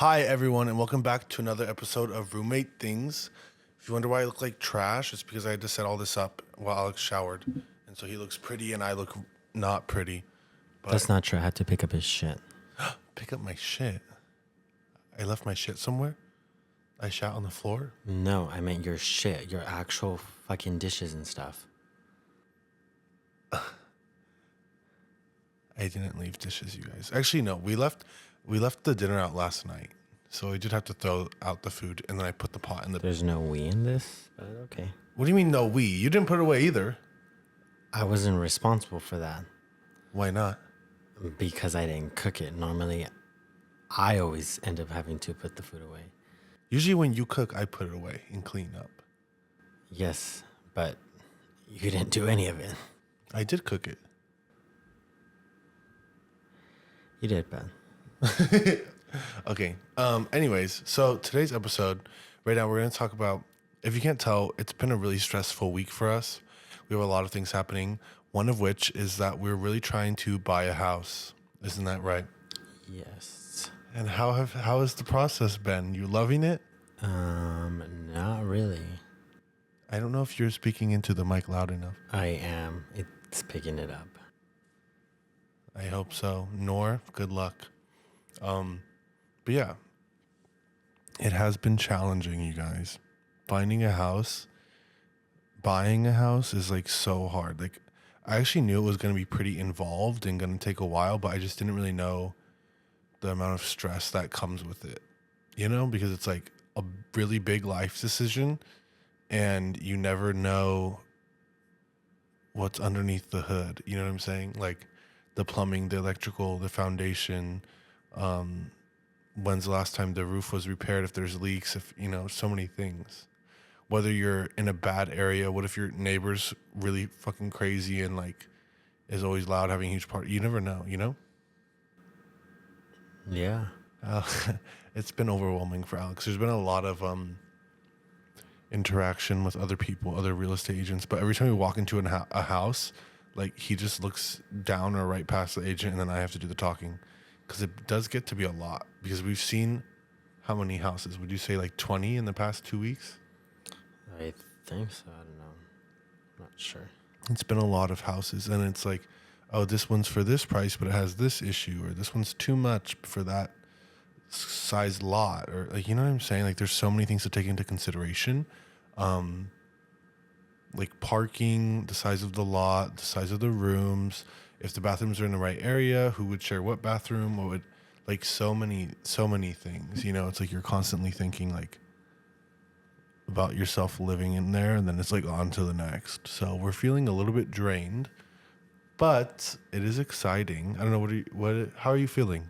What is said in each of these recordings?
Hi, everyone, and welcome back to another episode of Roommate Things. If you wonder why I look like trash, it's because I had to set all this up while Alex showered. And so he looks pretty and I look not pretty. But That's not true. I had to pick up his shit. pick up my shit. I left my shit somewhere. I shat on the floor. No, I meant your shit, your actual fucking dishes and stuff. I didn't leave dishes, you guys. Actually, no, we left the dinner out last night. So we did have to throw out the food, and then I put the pot in the... There's no we in this, but okay. What do you mean, no we? You didn't put it away either. I wasn't responsible for that Why not? because I didn't cook it. Normally, I always end up having to put the food away. Usually when you cook, I put it away and clean up. Yes, but you didn't do any of it. I did cook it. You did, Ben. Okay. Anyways, so today's episode, right now, we're going to talk about, if you can't tell, it's been a really stressful week for us. We have a lot of things happening. One of which is that we're really trying to buy a house. Isn't that right? Yes. And how has the process been? You loving it? Not really. I don't know if you're speaking into the mic loud enough. I am. It's picking it up. I hope so. Nor, good luck. But yeah, it has been challenging, you guys. Finding a house, buying a house is like so hard. Like, I actually knew it was going to be pretty involved and going to take a while, but I just didn't really know the amount of stress that comes with it, because it's like a really big life decision and you never know what's underneath the hood. You know what I'm saying? Like the plumbing, the electrical, the foundation, when's the last time the roof was repaired, if there's leaks, if so many things. Whether you're in a bad area, what if your neighbor's really fucking crazy and like is always loud, having a huge party? You never know, Yeah. It's been overwhelming for Alex. There's been a lot of interaction with other people, other real estate agents, but every time we walk into a house, like he just looks down or right past the agent, and then I have to do the talking, because it does get to be a lot. Because we've seen how many houses? Would you say like 20 in the past 2 weeks? I think so. I don't know. I'm not sure. It's been a lot of houses, and it's like, oh, this one's for this price, but it has this issue, or this one's too much for that size lot, or like, you know what I'm saying? Like, there's so many things to take into consideration. Like parking, the size of the lot, the size of the rooms, if the bathrooms are in the right area, who would share what bathroom, what would, like, so many things, it's like you're constantly thinking like about yourself living in there, and then it's like on to the next. So we're feeling a little bit drained, but it is exciting. I don't know, how are you feeling?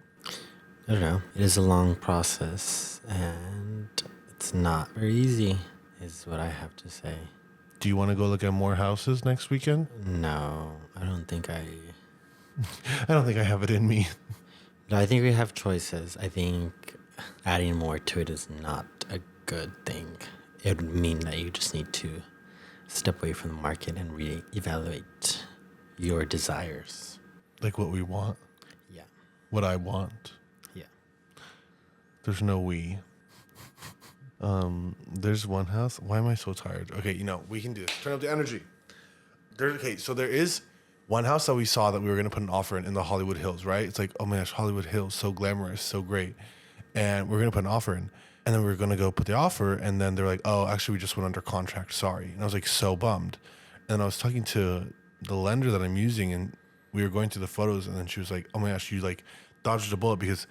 I don't know. It is a long process, and it's not very easy, is what I have to say. Do you want to go look at more houses next weekend? No, I don't think I have it in me. No, I think we have choices. I think adding more to it is not a good thing. It would mean that you just need to step away from the market and reevaluate your desires. Like what we want? Yeah. What I want? Yeah. There's no we. There's one house. Why am I so tired? Okay, we can do this. Turn up the energy. So there is one house that we saw that we were going to put an offer in the Hollywood Hills, right? It's like, oh my gosh, Hollywood Hills, so glamorous, so great. And we're going to put an offer in. And then we were going to go put the offer. And then they're like, oh, actually, we just went under contract. Sorry. And I was like, so bummed. And I was talking to the lender that I'm using, and we were going through the photos. And then she was like, oh my gosh, you like dodged a bullet, because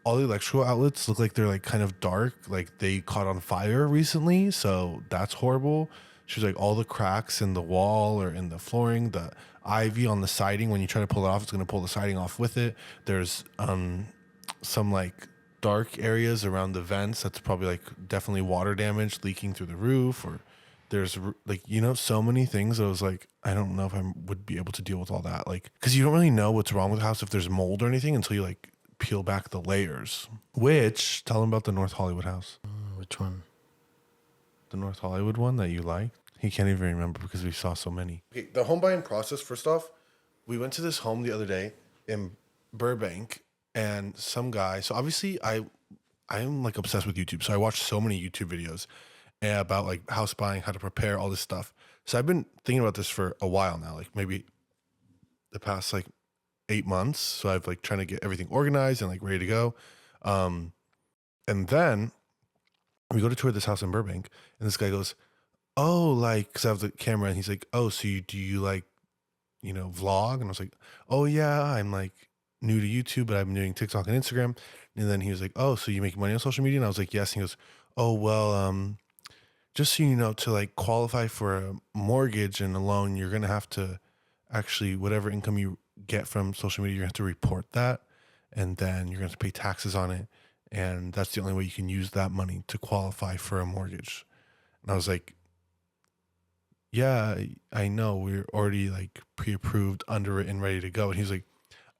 all the electrical outlets look like they're like kind of dark, like they caught on fire recently, so that's horrible. She was like, all the cracks in the wall or in the flooring, the ivy on the siding, when you try to pull it off, it's going to pull the siding off with it. There's some like dark areas around the vents that's probably like definitely water damage leaking through the roof, or there's like, so many things. I was like, I don't know if I would be able to deal with all that, like, because you don't really know what's wrong with the house if there's mold or anything until you like peel back the layers. Tell him about the North Hollywood house. Which one? The North Hollywood one that you like? He can't even remember because we saw so many. Okay, the home buying process, first off, we went to this home the other day in Burbank, and some guy, so obviously I I'm like obsessed with YouTube. So I watch so many YouTube videos about like house buying, how to prepare, all this stuff. So I've been thinking about this for a while now, like maybe the past like 8 months. So I've like trying to get everything organized and like ready to go. Um, and then we go to tour this house in Burbank, and this guy goes, "Oh, like, because I have the camera," and he's like, "Oh, so do you like, vlog?" And I was like, "Oh yeah, I'm like new to YouTube, but I'm doing TikTok and Instagram." And then he was like, "Oh, so you make money on social media?" And I was like, "Yes." And he goes, "Oh well, just so you know, to like qualify for a mortgage and a loan, you're gonna have to actually whatever income you get from social media, you're gonna have to report that, and then you're gonna have to pay taxes on it, and that's the only way you can use that money to qualify for a mortgage." And I was like, "Yeah, I know. We're already like pre-approved, underwritten, ready to go." And he's like,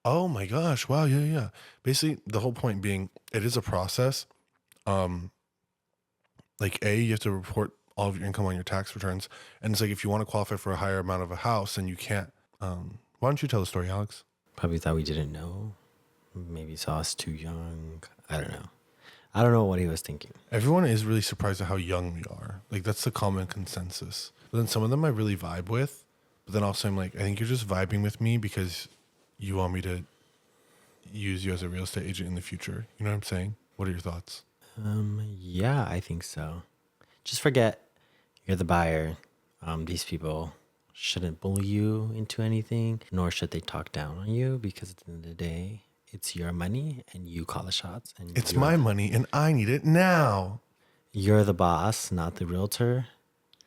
"Oh my gosh, wow, yeah, yeah." Basically, the whole point being, it is a process. Um, like you have to report all of your income on your tax returns, and it's like if you want to qualify for a higher amount of a house, then you can't. Why don't you tell the story, Alex? Probably thought we didn't know. Maybe saw us too young. I don't know. I don't know what he was thinking. Everyone is really surprised at how young we are. Like that's the common consensus. But then some of them I really vibe with. But then also I'm like, I think you're just vibing with me because you want me to use you as a real estate agent in the future. You know what I'm saying? What are your thoughts? Yeah, I think so. Just forget you're the buyer. These people shouldn't bully you into anything, nor should they talk down on you because at the end of the day, it's your money and you call the shots. And It's my money and I need it now. you're the boss, not the realtor.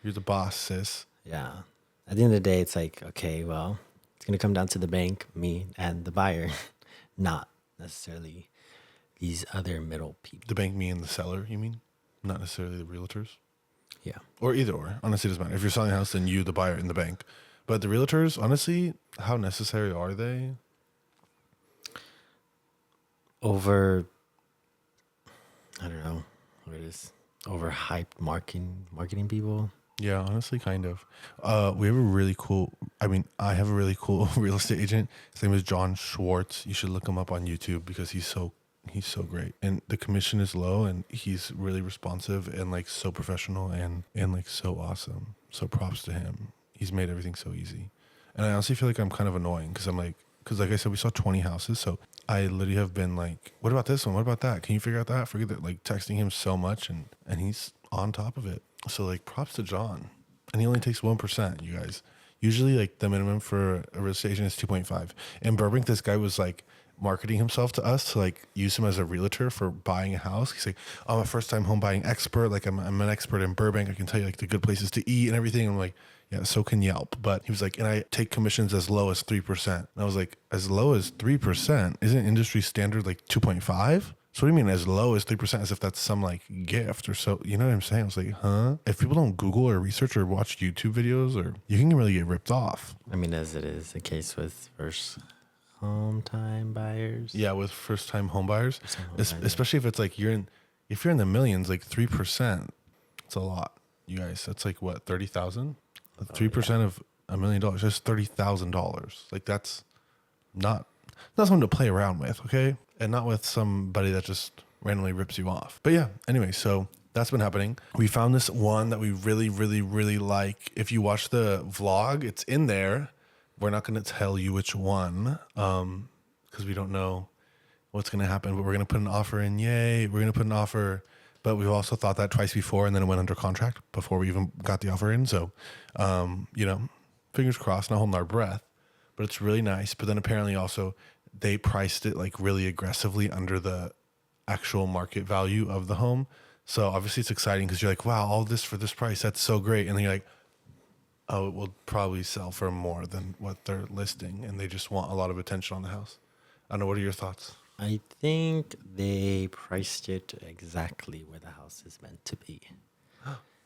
You're the boss, sis. Yeah. At the end of the day, it's like, okay, well, it's going to come down to the bank, me, and the buyer, not necessarily these other middle people. The bank, me, and the seller, you mean? Not necessarily the realtors? Yeah. Or either or. Honestly, it doesn't matter. If you're selling a house, then you, the buyer, and the bank. But the realtors, honestly, how necessary are they? Over, I don't know what it is, overhyped marketing people. Yeah, honestly, kind of. We have a really cool, I have a really cool real estate agent. His name is John Schwartz. You should look him up on YouTube because he's so great. And the commission is low and he's really responsive and like so professional and like so awesome. So props to him. He's made everything so easy. And I honestly feel like I'm kind of annoying because like I said, we saw 20 houses. So I literally have been like, what about this one? What about that? Can you figure out that? Forget that, like texting him so much and he's on top of it. So like props to John. And he only takes 1%, you guys. Usually like the minimum for a real estate agent is 2.5. In Burbank, this guy was like marketing himself to us to like use him as a realtor for buying a house. He's like, "I'm a first time home buying expert. Like I'm an expert in Burbank. I can tell you like the good places to eat and everything." I'm like, "Yeah, so can Yelp." But he was like, "And I take commissions as low as 3%." And I was like, "As low as 3%? Isn't industry standard like 2.5? So what do you mean as low as 3%, as if that's some like gift or so?" You know what I'm saying? I was like, huh? If people don't Google or research or watch YouTube videos, or you can really get ripped off. I mean, as it is the case with first home time buyers. Yeah, with first time home buyers, First-time home buyers, especially if it's like if you're in the millions, like 3%, it's a lot. You guys, that's like what, 30,000? 3% of $1 million, that's $30,000. Like that's not something to play around with, okay? And not with somebody that just randomly rips you off. But yeah, anyway, so that's been happening. We found this one that we really, really, really like. If you watch the vlog, it's in there. We're not going to tell you which one because we don't know what's going to happen, but we're going to put an offer in. Yay, we're going to put an offer. But we've also thought that twice before, and then it went under contract before we even got the offer in. So, fingers crossed, not holding our breath. But it's really nice. But then apparently also they priced it like really aggressively under the actual market value of the home. So obviously it's exciting because you're like, wow, all this for this price. That's so great. And then you're like, oh, it will probably sell for more than what they're listing. And they just want a lot of attention on the house. I don't know. What are your thoughts? I think they priced it exactly where the house is meant to be.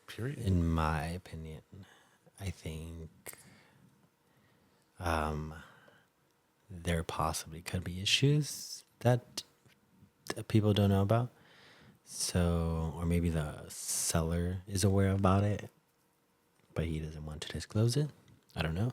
Period. In my opinion, I think there possibly could be issues that people don't know about. So, or maybe the seller is aware about it, but he doesn't want to disclose it. I don't know.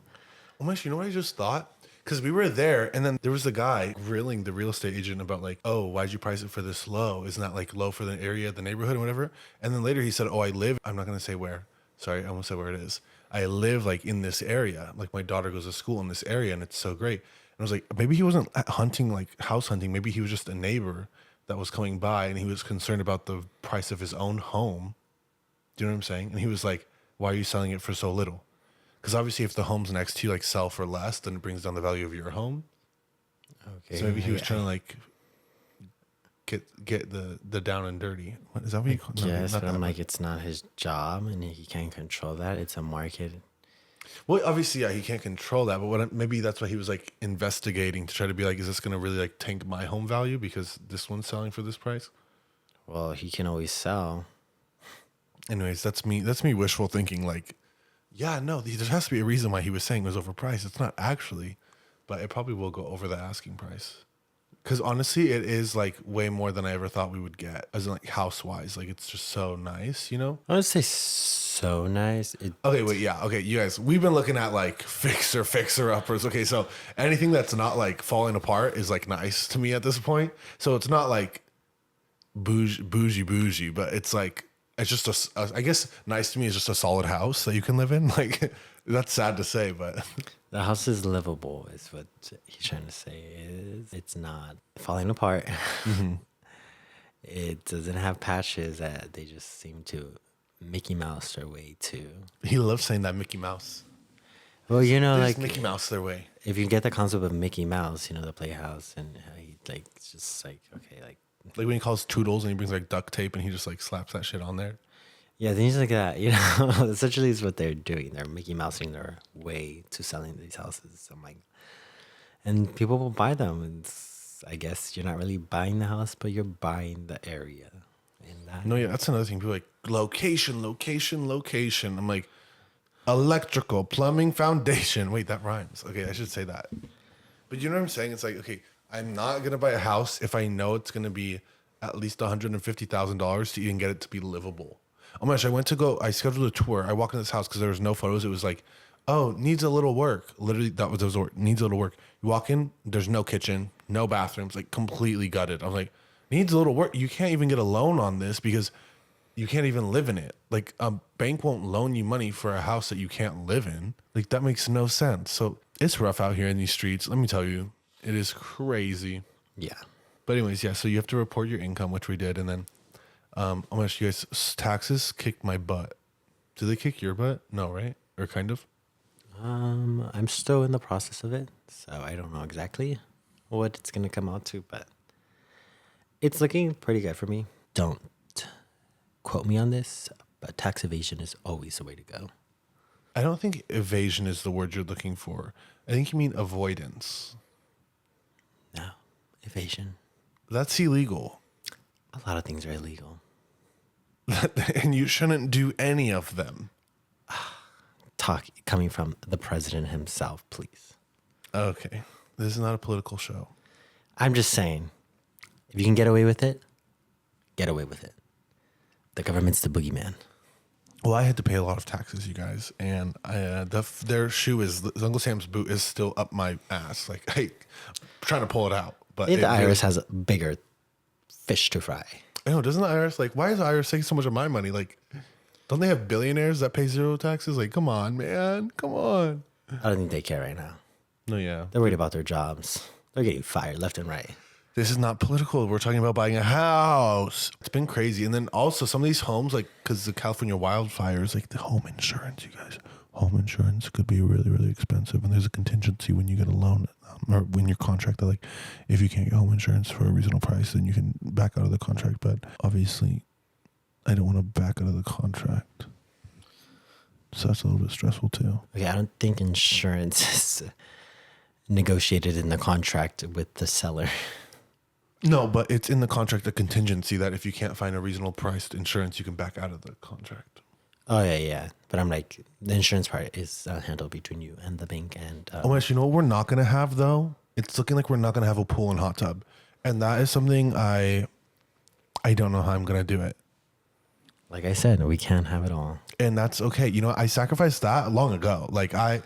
Oh my gosh, you know what I just thought? Because we were there, and then there was a guy grilling the real estate agent about like, oh, why'd you price it for this low? Isn't that like low for the area, the neighborhood, and whatever? And then later he said, oh, I'm not gonna say where. Sorry, I won't say where it is. I live like in this area. Like my daughter goes to school in this area, and it's so great. And I was like, maybe he wasn't hunting, like house hunting. Maybe he was just a neighbor that was coming by, and he was concerned about the price of his own home. Do you know what I'm saying? And he was like, why are you selling it for so little? Because obviously, if the homes next to you like sell for less, then it brings down the value of your home. Okay. So maybe he was trying to like get the down and dirty. What is that? What you call? Yes, not but I'm that. like, it's not his job, and he can't control that. It's a market. Well, obviously, yeah, he can't control that. But maybe that's why he was like investigating to try to be like, is this going to really like tank my home value because this one's selling for this price? Well, he can always sell. Anyways, that's me. That's me wishful thinking. Like, yeah, no, there has to be a reason why he was saying it was overpriced. It's not actually, but it probably will go over the asking price. Because honestly, it is like way more than I ever thought we would get, as in like house wise. Like it's just so nice, you know. I would say so nice. Okay, wait, yeah, okay, you guys, we've been looking at like fixer uppers. Okay, so anything that's not like falling apart is like nice to me at this point. So it's not like bougie, but it's like it's just I guess nice to me is just a solid house that you can live in. Like that's sad to say, but The house is livable, is what he's trying to say. It's not falling apart. It doesn't have patches that they just seem to Mickey Mouse their way to. he loves saying that Mickey Mouse. Well, you know, There's like Mickey Mouse their way. if you get the concept of Mickey Mouse, you know, the playhouse, and how he like it's just like okay, like Like when he calls Toodles and he brings like duct tape and he just like slaps that shit on there. yeah, things like that. You know, essentially is what they're doing. They're Mickey Mousing their way to selling these houses. I'm like, and people will buy them. And I guess you're not really buying the house, but you're buying the area. And that, No, yeah, that's another thing. People are like location. I'm like, electrical, plumbing, foundation. Wait, that rhymes. Okay, I should say that. But you know what I'm saying? It's like, okay, I'm not gonna buy a house if I know it's gonna be at least $150,000 to even get it to be livable. Oh my gosh, I scheduled a tour. I walk in this house because there was no photos. It was like, oh, needs a little work. Literally, that was the word. Needs a little work. You walk in, there's no kitchen, no bathrooms, like completely gutted. I was like, needs a little work. You can't even get a loan on this because you can't even live in it. Like a bank won't loan you money for a house that you can't live in. Like that makes no sense. So it's rough out here in these streets. Let me tell you, it is crazy. yeah. But anyways, yeah. So you have to report your income, which we did, and then oh my gosh, you guys, taxes kicked my butt. Do they kick your butt? No, right? Or kind of. I'm still in the process of it, so I don't know exactly what it's gonna come out to, but it's looking pretty good for me. Don't quote me on this, but tax evasion is always the way to go. I don't think evasion is the word you're looking for. I think you mean avoidance. No, evasion. That's illegal. A lot of things are illegal. And you shouldn't do any of them. Talk coming from the president himself, please. Okay. This is not a political show. I'm just saying, if you can get away with it, get away with it. The government's the boogeyman. Well, I had to pay a lot of taxes, you guys, and their shoe is Uncle Sam's boot is still up my ass. Like, hey, I'm trying to pull it out, but Maybe the IRS has a bigger fish to fry. I know, doesn't the IRS like? Why is the IRS taking so much of my money? Like, don't they have billionaires that pay zero taxes? Like, come on, man, come on. I don't think they care right now. No, yeah, They're worried about their jobs. They're getting fired left and right. this is not political. We're talking about buying a house. It's been crazy, and then also some of these homes, like because the California wildfires, like the home insurance, you guys. Home insurance could be really, really expensive, and there's a contingency when you get a loan or when you're contracted. Like, if you can't get home insurance for a reasonable price, then you can back out of the contract. But obviously, I don't want to back out of the contract, so that's a little bit stressful too. Okay, I don't think insurance is negotiated in the contract with the seller. No, but it's in the contract a contingency that if you can't find a reasonable priced insurance, you can back out of the contract. Oh, yeah. But I'm like, the insurance part is handled between you and the bank. And Oh my gosh, you know what we're not going to have though? It's looking like we're not going to have a pool and hot tub. And that is something I don't know how I'm going to do it. like I said, we can't have it all. And that's okay. You know, I sacrificed that long ago. Like I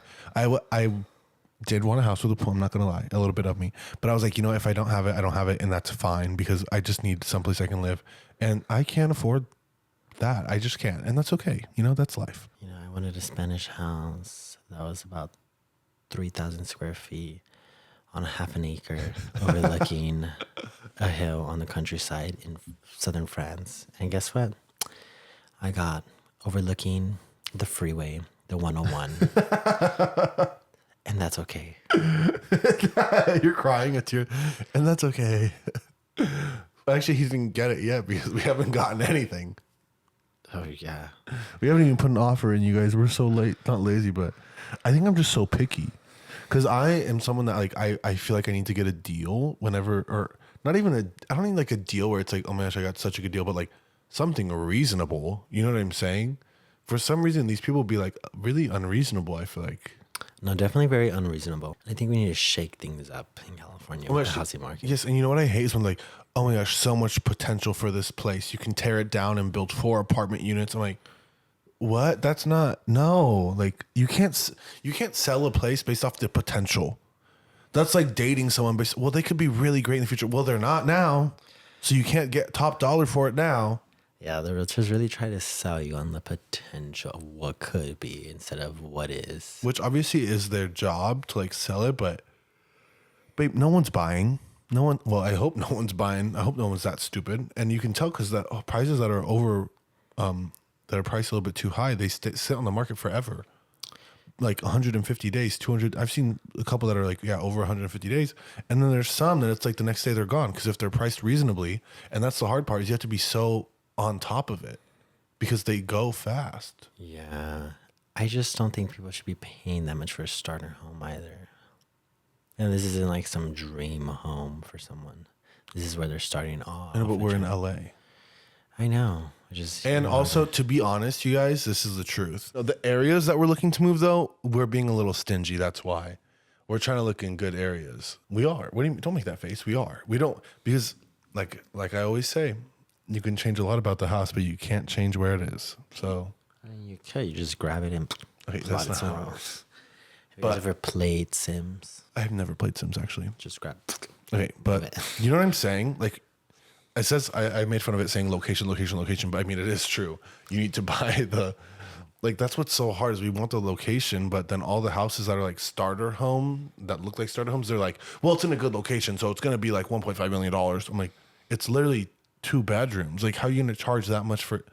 did want a house with a pool. I'm not gonna lie, a little bit of me, but I was like, if I don't have it, I don't have it, and that's fine because I just need someplace I can live, and I can't afford that. I just can't, and that's okay. That's life. I wanted a Spanish house that was about 3,000 square feet on a half an acre overlooking a hill on the countryside in southern France. And guess what? I got overlooking the freeway, the 101. And that's okay. You're crying at your, and that's okay. Actually, he didn't get it yet because we haven't gotten anything. Oh, yeah. We haven't even put an offer in, you guys. We're so late. Not lazy, but I think I'm just so picky. Because I am someone that, like, I feel like I need to get a deal whenever, or not even I don't need, like, a deal where it's like, oh my gosh, I got such a good deal, but, like, something reasonable. You know what I'm saying? For some reason, these people be, like, really unreasonable, I feel like. No, definitely very unreasonable. I think we need to shake things up in California with the housing market. Yes, and you know what I hate is when, like, oh my gosh, so much potential for this place. You can tear it down and build 4 apartment units. I'm like, what? That's not, no. Like, you can't sell a place based off the potential. That's like dating someone based, well, they could be really great in the future. Well, they're not now. So you can't get top dollar for it now. Yeah, the realtors really try to sell you on the potential of what could be instead of what is. Which obviously is their job to, like, sell it, but babe, no one's buying. No one, well, I hope no one's buying. I hope no one's that stupid. And you can tell because prices that are over, that are priced a little bit too high, they sit on the market forever. Like 150 days, 200. I've seen a couple that are like, yeah, over 150 days. And then there's some that it's like the next day they're gone because if they're priced reasonably, and that's the hard part, is you have to be so on top of it because they go fast. Yeah. I just don't think people should be paying that much for a starter home either. And this isn't like some dream home for someone. This is where they're starting off. I know, but we're in LA. I know. And also, to be honest, you guys, this is the truth. The areas that we're looking to move, though, we're being a little stingy. That's why. We're trying to look in good areas. We are. What do you mean? Don't make that face. We are. We don't, because like I always say, you can change a lot about the house, but you can't change where it is. So. I mean, you can. You just grab it and okay, plot that's it not somewhere how. else. Have you guys ever played Sims? I've never played Sims, actually. Just grab. Okay, but you know what I'm saying? Like, it says, I made fun of it saying location, location, location, but I mean, it is true. You need to buy like, that's what's so hard is we want the location, but then all the houses that are like starter home, that look like starter homes, they're like, well, it's in a good location, so it's going to be like $1.5 million. I'm like, it's literally 2 bedrooms. Like, how are you going to charge that much for,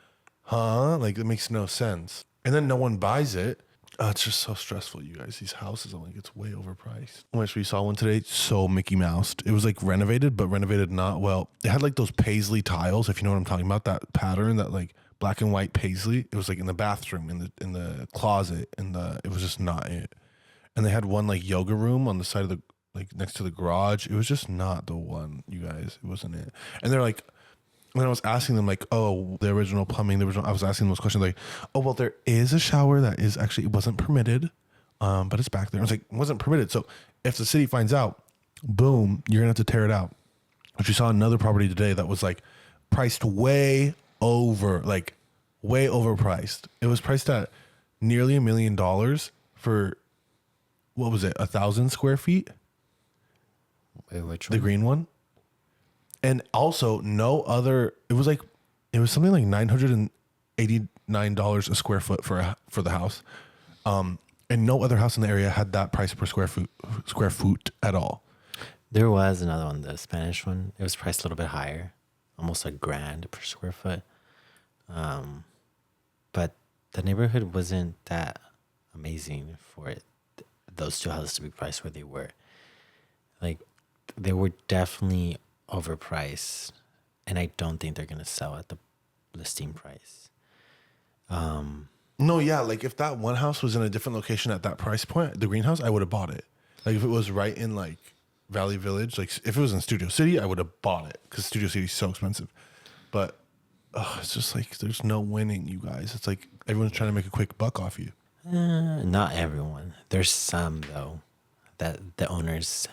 Like, it makes no sense. And then no one buys it. It's just so stressful, you guys. These houses, I'm like, it's way overpriced. We saw one today, so Mickey Moused. It was like renovated, but renovated not well. It had like those paisley tiles, if you know what I'm talking about, that pattern, that like black and white paisley. It was like in the bathroom, in the closet, it was just not it. And they had one like yoga room on the side of the, like next to the garage. It was just not the one, you guys. It wasn't it. And they're like, when I was asking them, like, oh, the original plumbing, I was asking them those questions, like, oh, well, there is a shower that is actually, it wasn't permitted, but it's back there. I was like, it wasn't permitted. So if the city finds out, boom, you're going to have to tear it out. But you saw another property today that was like priced way overpriced. It was priced at nearly $1 million for, what was it, 1,000 square feet? Wait, which one? The green one. And also it was something like $989 a square foot for the house. And no other house in the area had that price per square foot at all. There was another one, the Spanish one. It was priced a little bit higher, almost $1,000 per square foot. But the neighborhood wasn't that amazing for those 2 houses to be priced where they were. Like, they were definitely overpriced, and I don't think they're gonna sell at the listing price. No, yeah, like if that one house was in a different location at that price point, the greenhouse, I would have bought it. Like if it was right in like Valley Village, like if it was in Studio City, I would have bought it because Studio City is so expensive. But it's just like there's no winning, you guys. It's like everyone's trying to make a quick buck off you. Not everyone. There's some though that the owners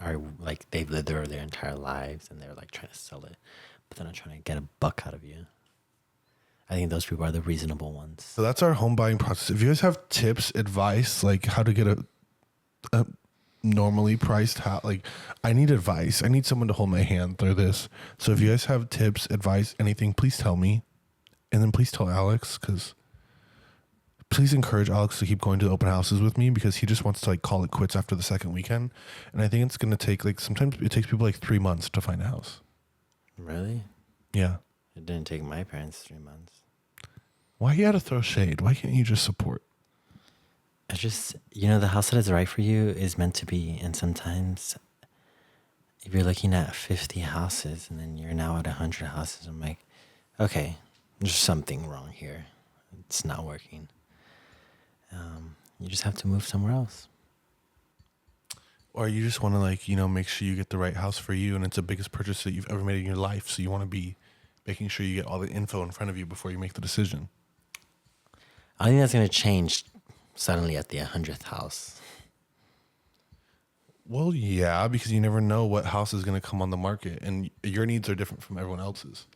are like, they've lived there their entire lives and they're like trying to sell it, but they're not trying to get a buck out of you. I think those people are the reasonable ones. So that's our home buying process. If you guys have tips, advice, like how to get normally priced house. Like, I need advice. I need someone to hold my hand through this. So if you guys have tips, advice, anything, please tell me. And then please tell Alex, because please encourage Alex to keep going to the open houses with me, because he just wants to like call it quits after the second weekend. And I think it's going to take like, sometimes it takes people like 3 months to find a house. Really? Yeah. It didn't take my parents 3 months. Why you got to throw shade? Why can't you just support? I just, the house that is right for you is meant to be. And sometimes if you're looking at 50 houses and then you're now at 100 houses, I'm like, okay, there's something wrong here. It's not working. You just have to move somewhere else. Or you just want to like, make sure you get the right house for you. And it's the biggest purchase that you've ever made in your life. So you want to be making sure you get all the info in front of you before you make the decision. I think that's going to change suddenly at the 100th house. Well, yeah, because you never know what house is going to come on the market. And your needs are different from everyone else's.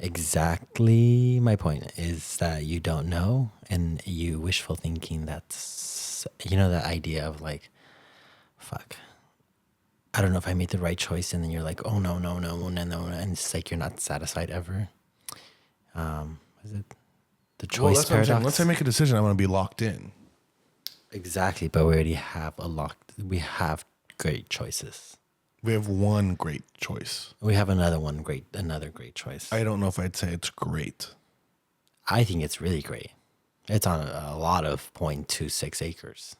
Exactly. My point is that you don't know, and you wishful thinking. That's, that idea of like, fuck, I don't know if I made the right choice. And then you're like, oh, no. And it's like, you're not satisfied ever. Is it the choice that's what I'm saying. paradox? Once I make a decision, I want to be locked in. Exactly. But we already have we have great choices. We have one great choice. We have another great choice. I don't know if I'd say it's great. I think it's really great. It's on a lot of 0.26 acres.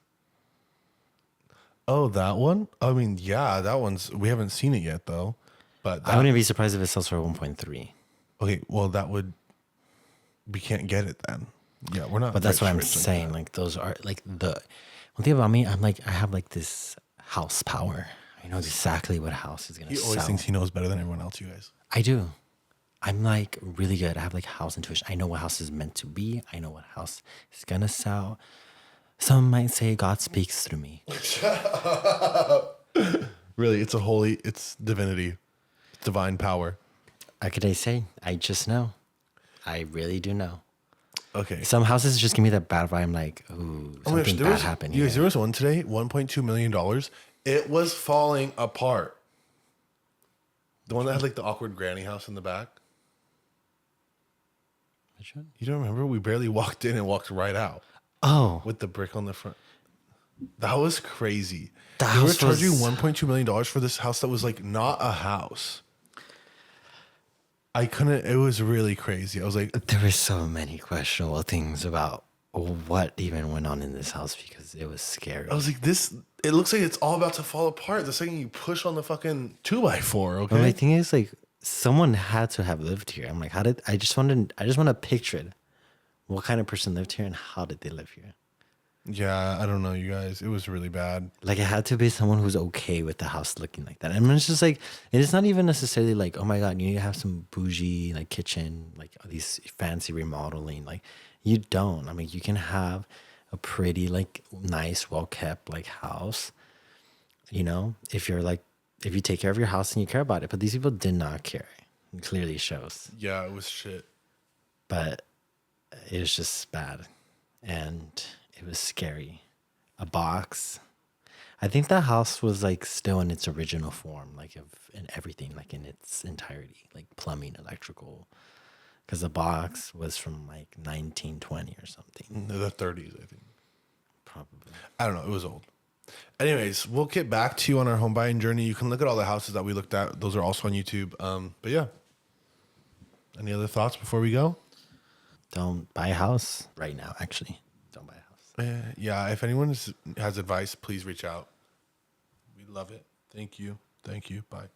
Oh, that one? I mean, yeah, that one's, we haven't seen it yet though. But I wouldn't be surprised if it sells for 1.3. Okay, well we can't get it then. Yeah, we're not. But that's what I'm rich saying. Like those are like the one thing about me. I'm like, I have like this house power. I know exactly what house is gonna He sell. always thinks he knows better than everyone else, you guys. I do. I'm like really good. I have like house intuition. I know what house is meant to be. I know what house is gonna sell. Some might say God speaks through me. Really, it's divinity, it's divine power. How could I say? I just know. I really do know. Okay. Some houses just give me that bad vibe. I'm like, ooh, something bad happened You here. guys, there was one today, $1.2 million. It was falling apart. The one that had like the awkward granny house in the back. Which one? You don't remember? We barely walked in and walked right out Oh, with the brick on the front. That was crazy. The They were house charging was- $1.2 million for this house that was like not a house. It was really crazy. I was like, there were so many questionable things about what even went on in this house because it was scary. I was like, it looks like it's all about to fall apart the second you push on the fucking 2x4, okay? But my thing is like, someone had to have lived here. I'm like, I just want to picture it. What kind of person lived here and how did they live here? Yeah, I don't know, you guys. It was really bad. Like, it had to be someone who's okay with the house looking like that. And it's just like, it's not even necessarily like, oh my God, you need to have some bougie, like, kitchen, like, these fancy remodeling. Like, you don't. I mean, you can have a pretty, like, nice, well-kept, like, house, if you take care of your house and you care about it. But these people did not care. It clearly shows. Yeah, it was shit. But it was just bad. And it was scary. A box. I think that house was like still in its original form, like in everything, like in its entirety, like plumbing, electrical. Because the box was from like 1920 or something. The 30s, I think. Probably. I don't know. It was old. Anyways, we'll get back to you on our home buying journey. You can look at all the houses that we looked at. Those are also on YouTube. But yeah. Any other thoughts before we go? Don't buy a house right now, actually. Don't buy a house. Yeah, if anyone has advice, please reach out. We love it. Thank you. Bye.